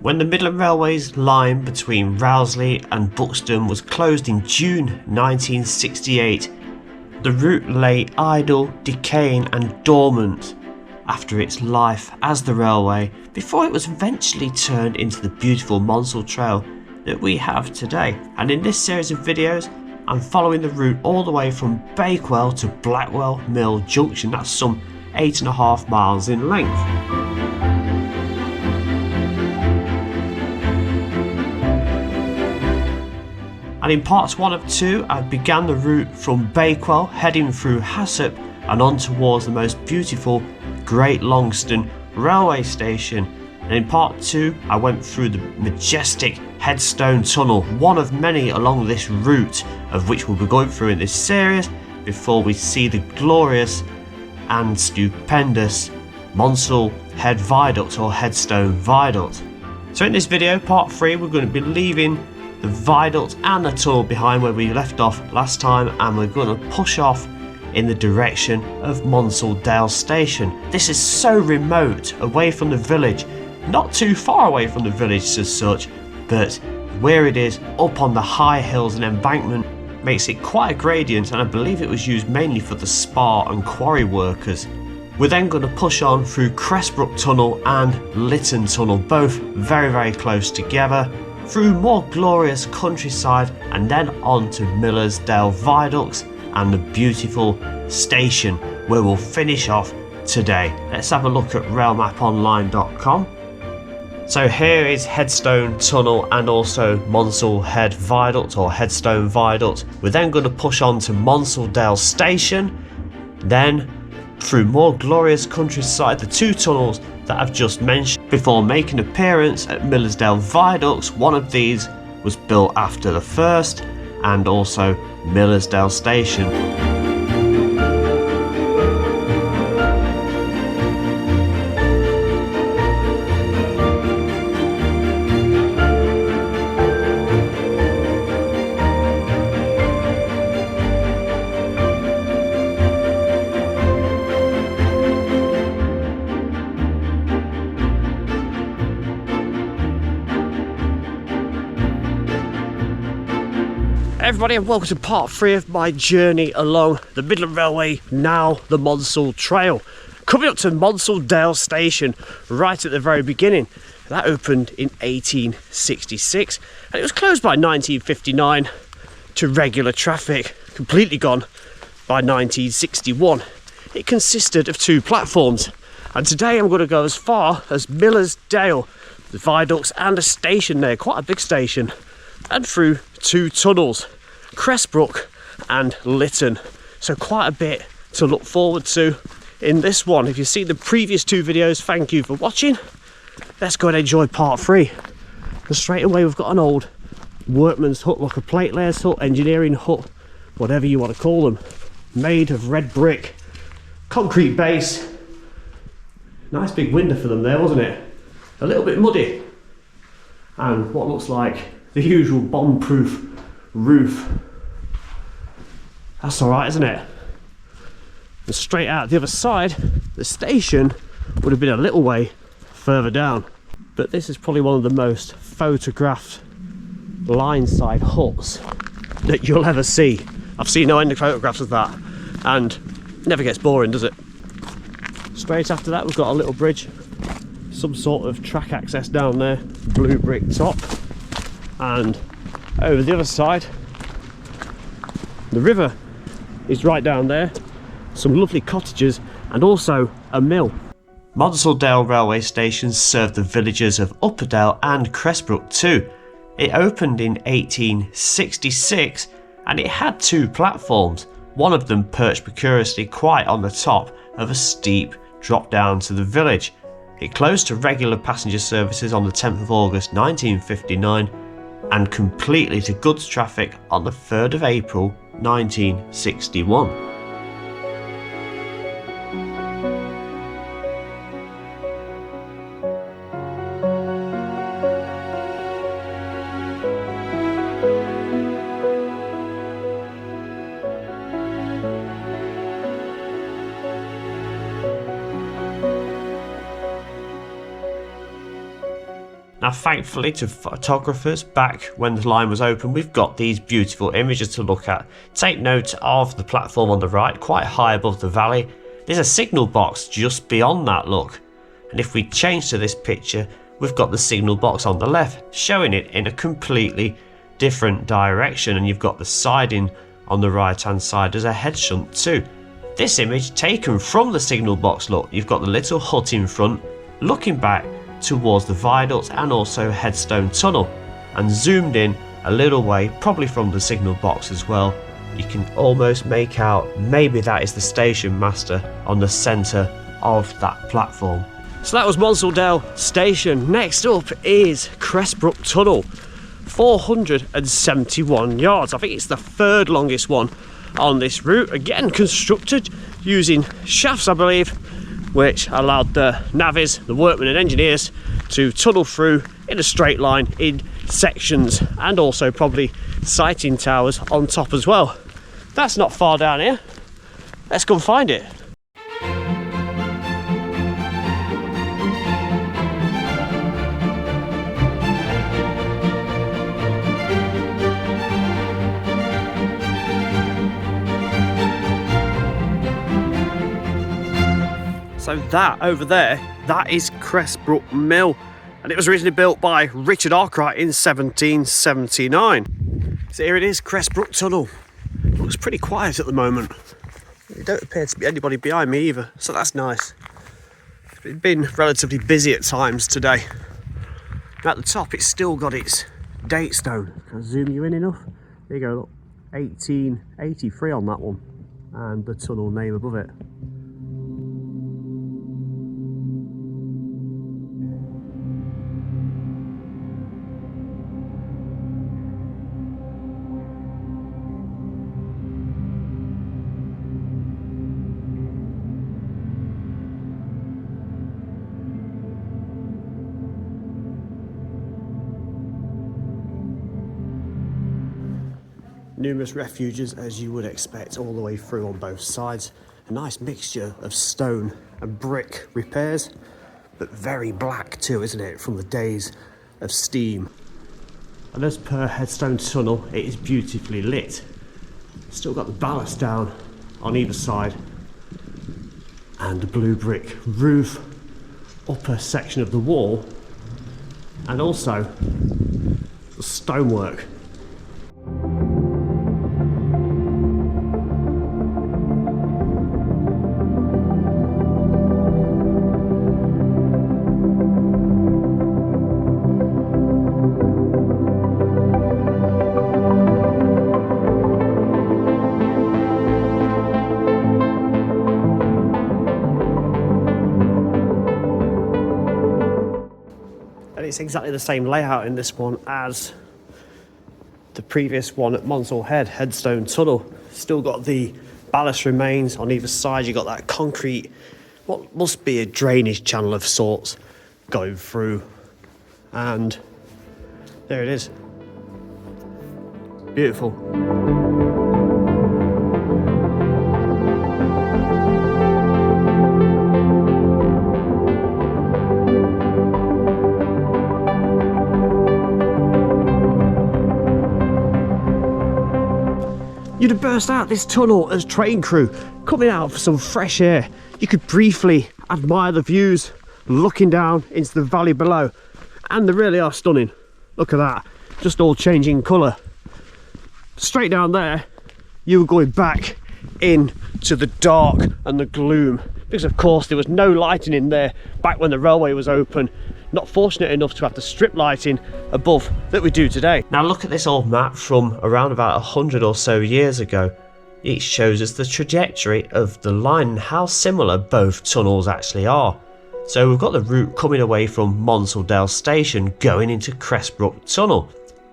When the Midland Railway's line between Rowsley and Buxton was closed in June 1968, the route lay idle, decaying and dormant after its life as the railway before it was eventually turned into the beautiful Monsal Trail that we have today. And in this series of videos, I'm following the route all the way from Bakewell to Blackwell Mill Junction. That's some 8.5 miles in length. And in parts 1 of 2, I began the route from Bakewell, heading through Hassop and on towards the most beautiful Great Longston railway station. And in part 2, I went through the majestic Headstone tunnel, one of many along this route, of which we'll be going through in this series, before we see the glorious and stupendous Monsal Head Viaduct or Headstone Viaduct. So in this video, part 3, we're going to be leaving the viaduct and the tunnel behind where we left off last time, and we're going to push off in the direction of Monsal Dale Station. This is so remote, away from the village, not too far away from the village as such, but where it is up on the high hills and embankment makes it quite a gradient, and I believe it was used mainly for the spar and quarry workers. We're then going to push on through Cressbrook Tunnel and Litton Tunnel, both very close together, through more glorious countryside and then on to Millersdale Viaducts and the beautiful station where we'll finish off today. Let's have a look at railmaponline.com. So here is Headstone Tunnel and also Monsal Head Viaduct or Headstone Viaduct. We're then going to push on to Monsal Dale Station, then through more glorious countryside, the 2 tunnels that I've just mentioned, before making an appearance at Millersdale Viaducts. One of these was built after the first, and also Millersdale Station. Everybody, and welcome to part 3 of my journey along the Midland Railway, now the Monsal Trail. Coming up to Monsal Dale Station right at the very beginning. That opened in 1866 and it was closed by 1959 to regular traffic, completely gone by 1961. It consisted of 2 platforms, and today I'm going to go as far as Millersdale, the viaducts and a station there, quite a big station, and through 2 tunnels, Cressbrook and Litton. So quite a bit to look forward to in this one. If you've seen the previous 2 videos, thank you for watching. Let's go and enjoy part 3. And straight away we've got an old workman's hut, like a plate layer's hut, engineering hut, whatever you want to call them, made of red brick, concrete base. Nice big window for them there, wasn't it? A little bit muddy, and what looks like the usual bomb-proof roof. That's alright, isn't it? And straight out the other side, the station would have been a little way further down. But this is probably one of the most photographed line side huts that you'll ever see. I've seen no end of photographs of that, and never gets boring, does it? Straight after that we've got a little bridge, some sort of track access down there, blue brick top, and over the other side the river is right down there, some lovely cottages and also a mill. Monsal Dale railway station served the villages of Upperdale and Cressbrook too. It opened in 1866 and it had 2 platforms, one of them perched precariously quite on the top of a steep drop down to the village. It closed to regular passenger services on the 10th of August 1959 and completely to goods traffic on the 3rd of April 1961. Now thankfully to photographers, back when the line was open, we've got these beautiful images to look at. Take note of the platform on the right, quite high above the valley. There's a signal box just beyond that, look. And if we change to this picture, we've got the signal box on the left, showing it in a completely different direction, and you've got the siding on the right hand side as a head shunt too. This image taken from the signal box, look, you've got the little hut in front, looking back towards the viaduct and also Headstone tunnel, and zoomed in a little way, probably from the signal box as well, you can almost make out maybe that is the station master on the centre of that platform. So that was Monsal Station. Next up is Cressbrook Tunnel, 471 yards. I think it's the third longest one on this route, again constructed using shafts I believe, which allowed the navvies, the workmen and engineers to tunnel through in a straight line in sections, and also probably sighting towers on top as well. That's not far down here. Let's go and find it. So that over there, that is Cressbrook Mill, and it was originally built by Richard Arkwright in 1779. So here it is, Cressbrook Tunnel. It looks pretty quiet at the moment. There don't appear to be anybody behind me either, so that's nice. It's been relatively busy at times today. At the top, it's still got its date stone. Can I zoom you in enough? There you go, look, 1883 on that one, and the tunnel name above it. Numerous refuges, as you would expect, all the way through on both sides. A nice mixture of stone and brick repairs, but very black too, isn't it, from the days of steam. And as per Headstone Tunnel, it is beautifully lit. Still got the ballast down on either side, and a blue brick roof, upper section of the wall, and also the stonework. It's exactly the same layout in this one as the previous one at Monsal Head, Headstone Tunnel. Still got the ballast remains on either side. You got that concrete, what must be a drainage channel of sorts going through, and there it is. Beautiful. You'd have burst out this tunnel as train crew coming out for some fresh air. You could briefly admire the views looking down into the valley below, and they really are stunning. Look at that, just all changing colour. Straight down there, you were going back into the dark and the gloom, because of course there was no lighting in there back when the railway was open. Not fortunate enough to have the strip lighting above that we do today. Now look at this old map from around about 100 or so years ago. It shows us the trajectory of the line and how similar both tunnels actually are. So we've got the route coming away from Monsal Station going into Cressbrook Tunnel.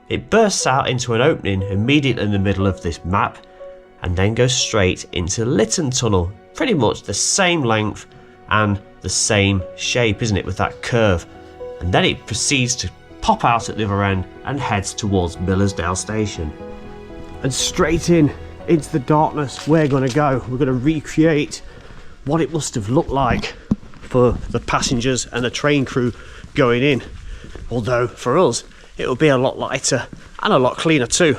It bursts out into an opening immediately in the middle of this map, and then goes straight into Litton Tunnel. Pretty much the same length and the same shape, isn't it, with that curve. And then it proceeds to pop out at the other end and heads towards Millersdale Station. And straight into the darkness we're going to go. We're going to recreate what it must have looked like for the passengers and the train crew going in. although for us it will be a lot lighter and a lot cleaner too.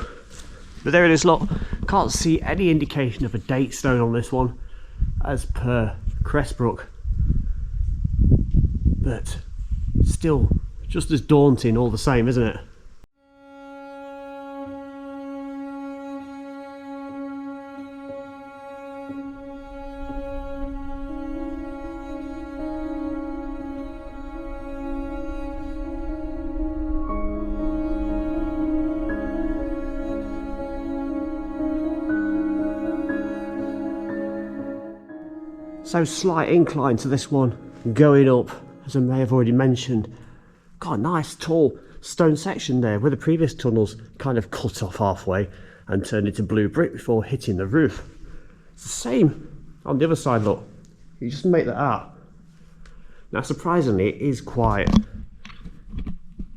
But there it is, look, can't see any indication of a date stone on this one as per Cressbrook, but still just as daunting all the same, isn't it? So slight incline to this one going up, as I may have already mentioned. Got a nice tall stone section there where the previous tunnels kind of cut off halfway and turned into blue brick before hitting the roof. It's the same on the other side, look. You just make that out. Now surprisingly it is quite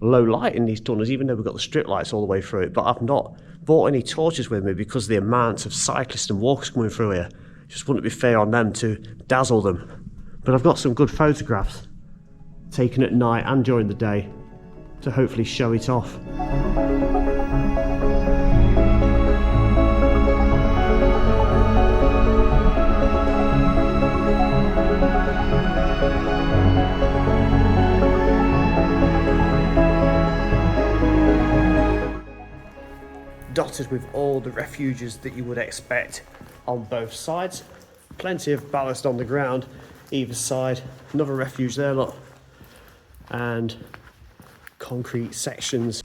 low light in these tunnels, even though we've got the strip lights all the way through it, but I've not brought any torches with me because of the amount of cyclists and walkers coming through here. Just wouldn't be fair on them to dazzle them. But I've got some good photographs taken at night and during the day to hopefully show it off. Dotted with all the refuges that you would expect on both sides. Plenty of ballast on the ground either side. Another refuge there, look. And concrete sections.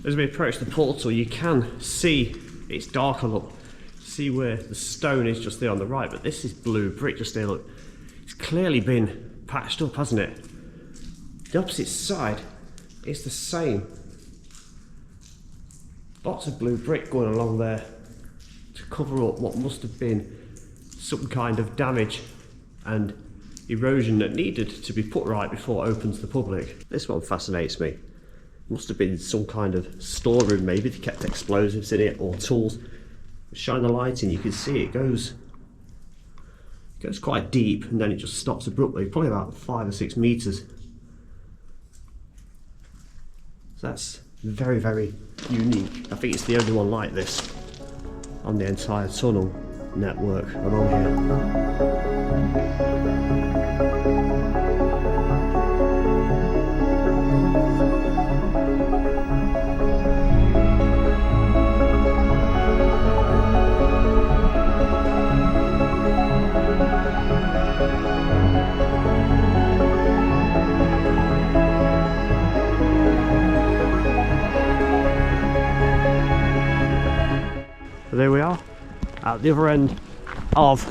As we approach the portal, you can see it's darker, look. See where the stone is just there on the right, but this is blue brick just there, look. It's clearly been patched up, hasn't it? The opposite side is the same. Lots of blue brick going along there to cover up what must have been some kind of damage and erosion that needed to be put right before it opens to the public. This one fascinates me. Must have been some kind of storeroom, maybe they kept explosives in it or tools. Shine the light in, you can see it goes quite deep and then it just stops abruptly, probably about 5 or 6 meters. So that's very, very unique. I think it's the only one like this on the entire tunnel network along here. There we are, at the other end of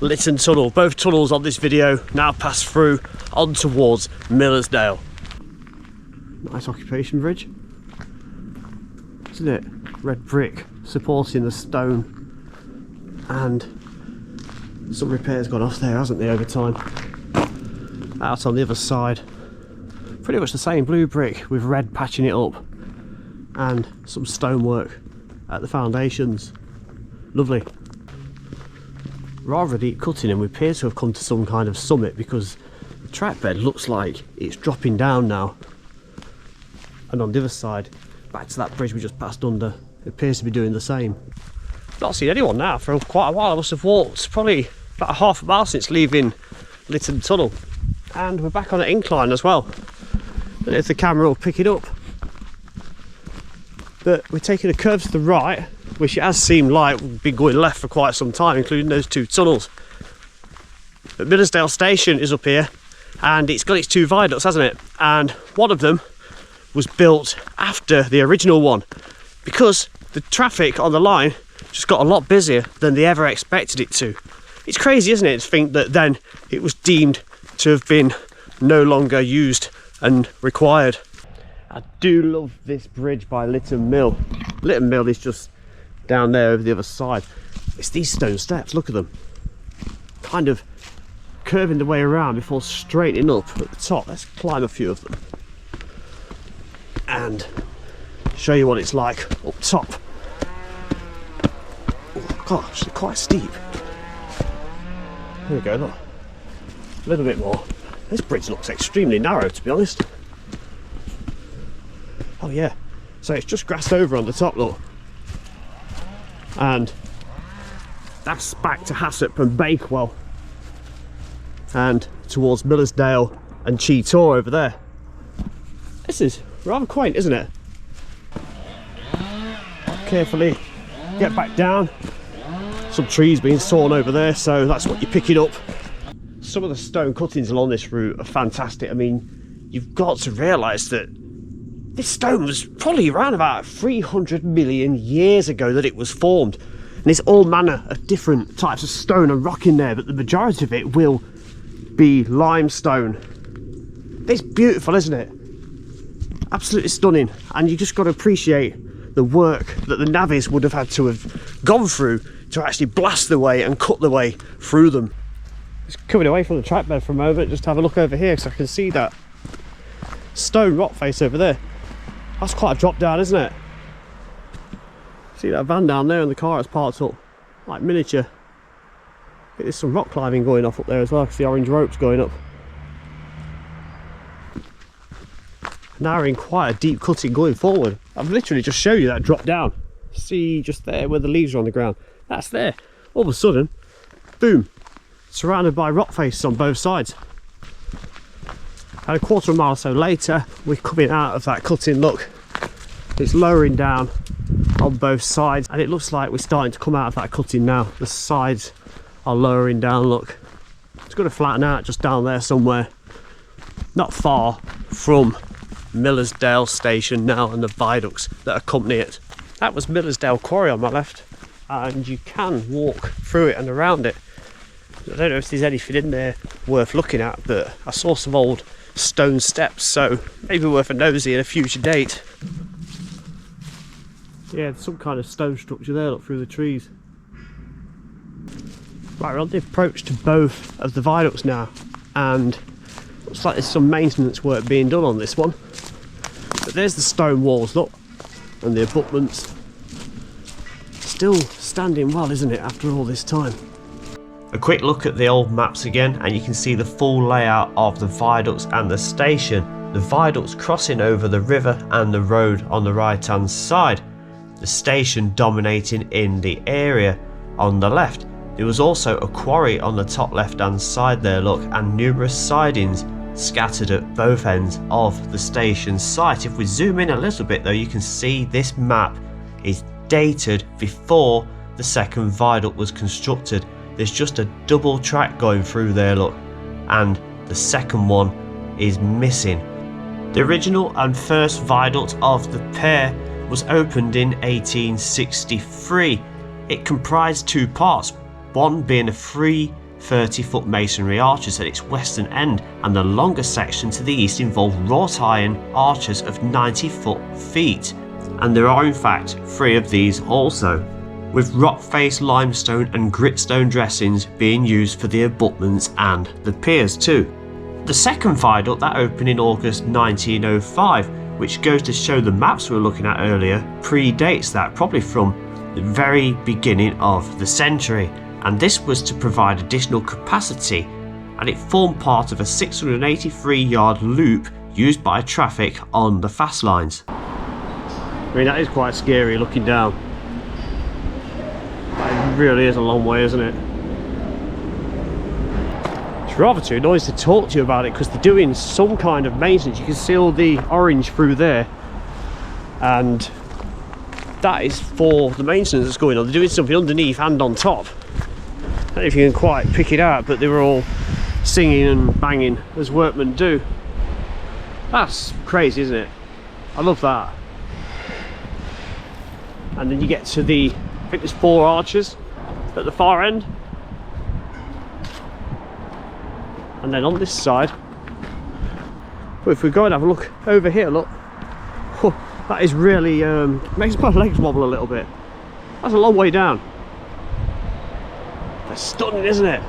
Litton Tunnel. Both tunnels on this video now pass through on towards Millersdale. Nice occupation bridge, isn't it? Red brick supporting the stone, and some repairs gone off there, hasn't there, over time. Out on the other side, pretty much the same blue brick with red patching it up and some stonework at the foundations. Lovely. Rather deep cutting, and we appear to have come to some kind of summit because the track bed looks like it's dropping down now. And on the other side, back to that bridge we just passed under, it appears to be doing the same. Not seen anyone now for quite a while. I must have walked probably about a half a mile since leaving Litton Tunnel. And we're back on an incline as well. I don't know if the camera will pick it up, but we're taking a curve to the right, which it has seemed like we've been going left for quite some time, including those 2 tunnels. But Millersdale Station is up here, and it's got its 2 viaducts, hasn't it? And one of them was built after the original one, because the traffic on the line just got a lot busier than they ever expected it to. It's crazy, isn't it, to think that then it was deemed to have been no longer used and required. I do love this bridge by Litton Mill. Litton Mill is just down there over the other side. It's these stone steps, look at them. Kind of curving the way around before straightening up at the top. Let's climb a few of them and show you what it's like up top. Oh gosh, they're quite steep. There we go, look. A little bit more. This bridge looks extremely narrow, to be honest. Oh yeah, so it's just grassed over on the top, look. And that's back to Hassop and Bakewell. And towards Millersdale and Cheetor over there. This is rather quaint, isn't it? Carefully get back down. Some trees being sawn over there, so that's what you're picking up. Some of the stone cuttings along this route are fantastic. I mean, you've got to realise that this stone was probably around about 300 million years ago that it was formed. And there's all manner of different types of stone and rock in there, but the majority of it will be limestone. It's beautiful, isn't it? Absolutely stunning. And you just got to appreciate the work that the navvies would have had to have gone through to actually blast their way and cut their way through them. Just coming away from the track bed for a moment, just have a look over here, because I can see that stone rock face over there. That's quite a drop down, isn't it? See that van down there and the car is parked up, like miniature. There's some rock climbing going off up there as well, because the orange rope's going up. Now we're in quite a deep cutting going forward. I've literally just shown you that drop down. See just there where the leaves are on the ground. That's there. All of a sudden, boom, surrounded by rock faces on both sides. And a quarter of a mile or so later, we're coming out of that cutting. Look, it's lowering down on both sides, and it looks like we're starting to come out of that cutting now. The sides are lowering down, look. It's going to flatten out just down there somewhere, not far from Millersdale Station now and the viaducts that accompany it. That was Millersdale Quarry on my left, and you can walk through it and around it. I don't know if there's anything in there worth looking at, but I saw some old stone steps, so maybe worth a nosy at a future date. Yeah, there's some kind of stone structure there, look, through the trees. Right, we're on the approach to both of the viaducts now, and looks like there's some maintenance work being done on this one. But there's the stone walls, look, and the abutments. Still standing well, isn't it, after all this time? A quick look at the old maps again, and you can see the full layout of the viaducts and the station. The viaducts crossing over the river and the road on the right hand side. The station dominating in the area on the left. There was also a quarry on the top left hand side there, look, and numerous sidings scattered at both ends of the station site. If we zoom in a little bit though, you can see this map is dated before the second viaduct was constructed. There's just a double track going through there, look, and the second one is missing. The original and first viaduct of the pair was opened in 1863. It comprised two parts, one being a free 30-foot masonry arches at its western end, and the longer section to the east involved wrought iron arches of 90 feet. And there are in fact 3 of these also, with rock-faced limestone and gritstone dressings being used for the abutments and the piers too. The second viaduct that opened in August 1905, which goes to show the maps we were looking at earlier, predates that, probably from the very beginning of the century, and this was to provide additional capacity, and it formed part of a 683-yard loop used by traffic on the fast lines. I mean, that is quite scary looking down. It really is a long way, isn't it? It's rather too noisy to talk to you about it because they're doing some kind of maintenance. You can see all the orange through there, and that is for the maintenance that's going on. They're doing something underneath and on top. I don't know if you can quite pick it out, but they were all singing and banging as workmen do. That's crazy, isn't it? I love that. And then you get to the, I think there's 4 arches at the far end. And then on this side, but if we go and have a look over here, look, oh, that is really, makes my legs wobble a little bit. That's a long way down. That's stunning, isn't it?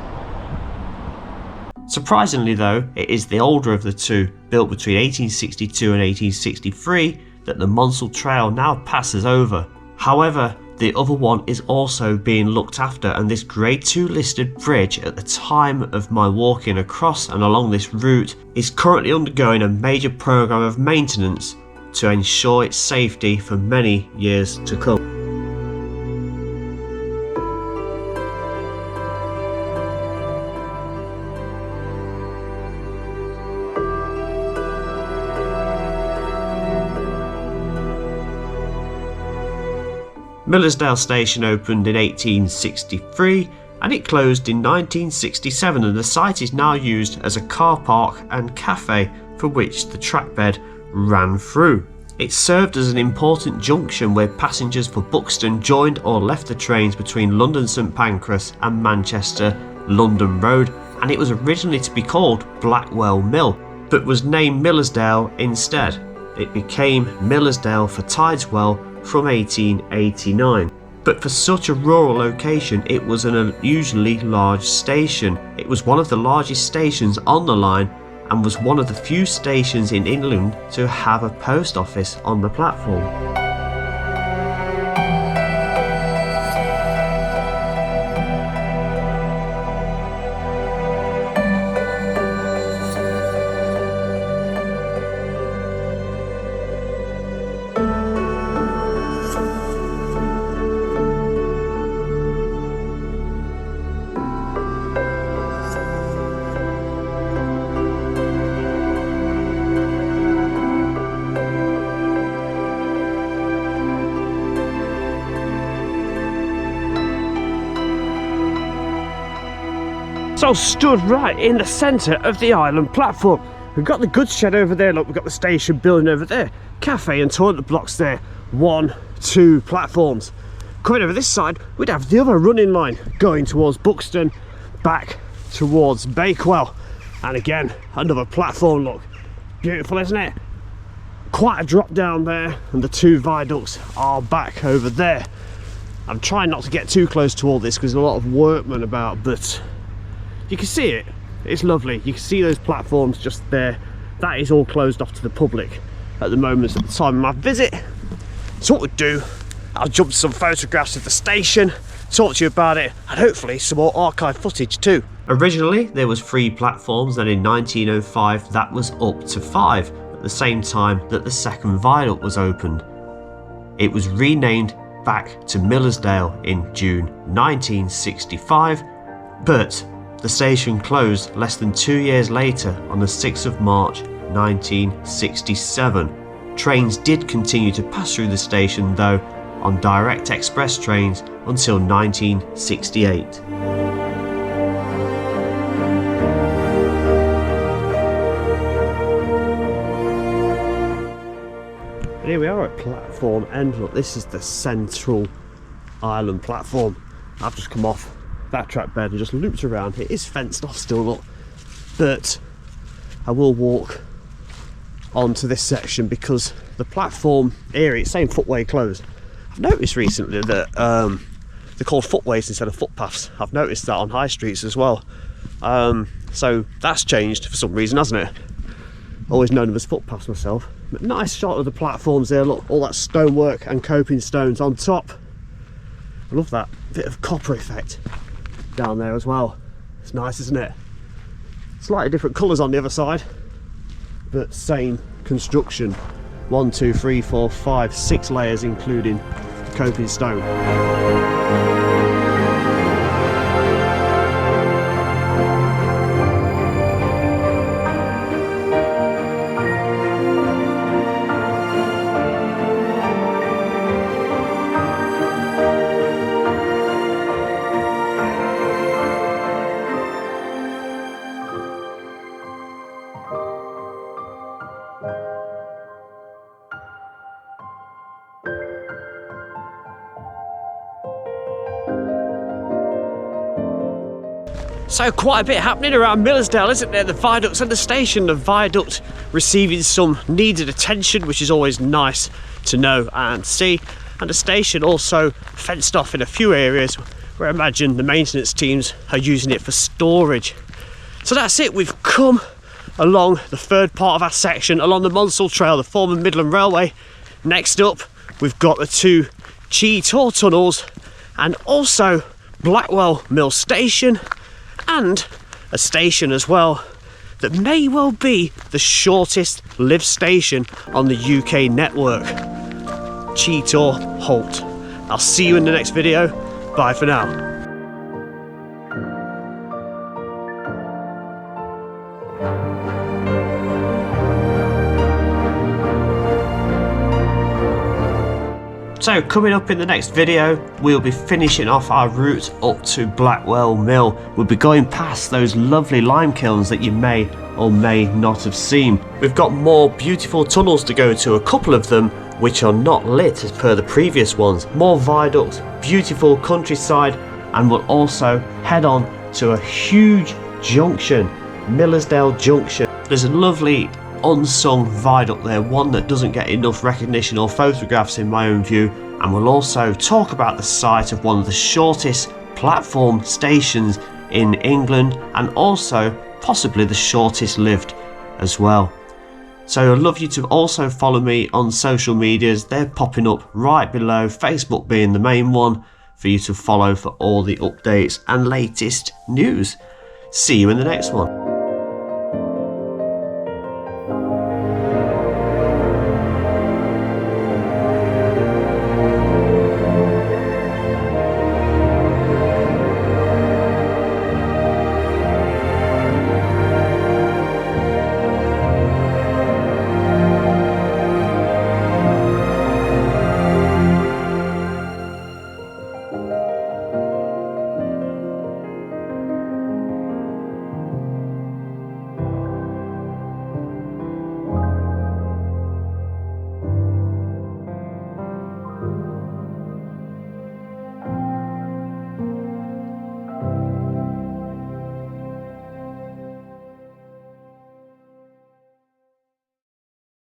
Surprisingly though, it is the older of the two, built between 1862 and 1863, that the Monsal Trail now passes over. However, the other one is also being looked after, and this Grade 2 listed bridge at the time of my walking across and along this route is currently undergoing a major program of maintenance to ensure its safety for many years to come. Millersdale Station opened in 1863 and it closed in 1967, and the site is now used as a car park and cafe for which the trackbed ran through. It served as an important junction where passengers for Buxton joined or left the trains between London St Pancras and Manchester London Road, and it was originally to be called Blackwell Mill but was named Millersdale instead. It became Millersdale for Tideswell from 1889. But for such a rural location, it was an unusually large station. It was one of the largest stations on the line and was one of the few stations in England to have a post office on the platform. So stood right in the centre of the island platform. We've got the goods shed over there, look, we've got the station building over there, cafe and toilet blocks there, 1, 2 platforms. Coming over this side, we'd have the other running line going towards Buxton, back towards Bakewell. And again, another platform, look, beautiful isn't it? Quite a drop down there, and the 2 viaducts are back over there. I'm trying not to get too close to all this because there's a lot of workmen about, but you can see it, it's lovely. You can see those platforms just there. That is all closed off to the public at the moment, at the time of my visit. So what we'll do, I'll jump to some photographs of the station, talk to you about it, and hopefully some more archive footage too. Originally there was 3 platforms, then in 1905 that was up to 5, at the same time that the second viaduct was opened. It was renamed back to Millersdale in June 1965, but the station closed less than 2 years later on the 6th of March 1967. Trains did continue to pass through the station though on direct express trains until 1968. And here we are at platform end. Look, this is the central island platform. I've just come off that trackbed and just looped around. It is fenced off still, look, but I will walk onto this section because the platform area, it's saying footway closed. I've noticed recently that they're called footways instead of footpaths. I've noticed that on high streets as well, so that's changed for some reason, hasn't it? Always known them as footpaths myself. But nice shot of the platforms there, look, all that stonework and coping stones on top. I love that bit of copper effect down there as well. It's nice, isn't it? Slightly different colours on the other side, but same construction. 1, 2, 3, 4, 5, 6 layers including coping stone. So quite a bit happening around Millersdale, isn't there? The viaducts and the station. The viaduct receiving some needed attention, which is always nice to know and see. And the station also fenced off in a few areas where I imagine the maintenance teams are using it for storage. So that's it, we've come along the third part of our section along the Monsal Trail, the former Midland Railway. Next up, we've got the 2 Tor tunnels and also Blackwell Mill Station, and a station as well that may well be the shortest lived station on the UK network. Cheetor Halt. I'll see you in the next video. Bye for now. So coming up in the next video, we'll be finishing off our route up to Blackwell Mill. We'll be going past those lovely lime kilns that you may or may not have seen. We've got more beautiful tunnels to go to, a couple of them which are not lit as per the previous ones. More viaducts, beautiful countryside, and we'll also head on to a huge junction, Millersdale Junction. There's a lovely unsung viaduct there, one that doesn't get enough recognition or photographs in my own view, and we'll also talk about the site of one of the shortest platform stations in England, and also possibly the shortest lived as well. So I'd love you to also follow me on social medias. They're popping up right below, Facebook being the main one for you to follow for all the updates and latest news. See you in the next one.